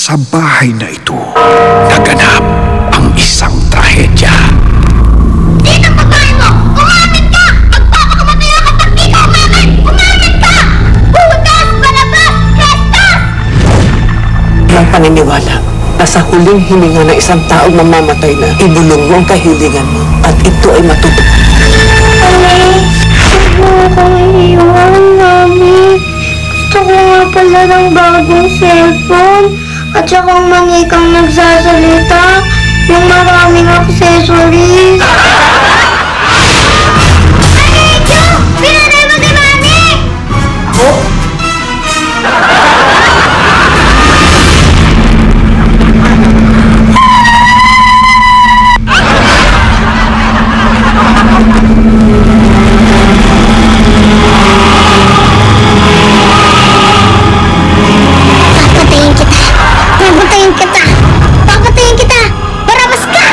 Sa bahay na ito, naganap ang isang trahedya. Dito, babae mo! Umamin ka! Magpapakamatay ako pag di ka umamin! Umamin ka! Butas! Palabas! Restas! Ang paniniwala na sa huling hininga ng isang taong mamamatay na, ibulong mo ang kahilingan mo at ito ay matutupad. Huwag mo akong iiwan, Mami. Gusto ko nga pala ng bagong cellphone at saka manikang nagsasalita yung maraming accessories. Alencho! Pinanay mo si Mami! Papatayin kita! Papatayin kita! Barabas ka!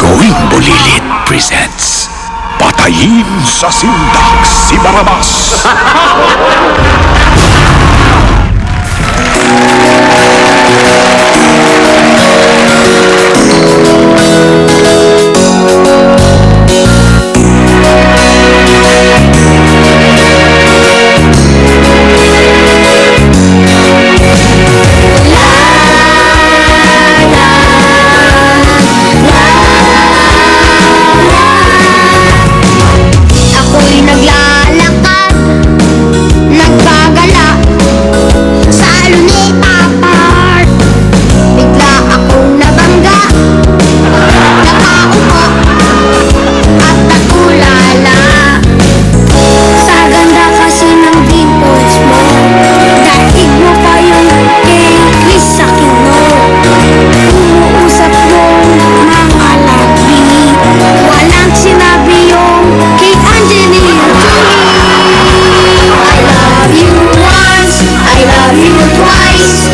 Gawing Bulilit presents Patayin sa Sindak si Barabas. Ako'y naglalakad, nagpagala sa Luneta Park. Bigla akong nabangga, nakaupo at natulala. Sa ganda kasi ng dimples mo, daig mo pa yung kay Chris Aquino. Umuusap mong mga labi, walang sinabi yung kay Angelina Jolie. I love you once, I love you twice,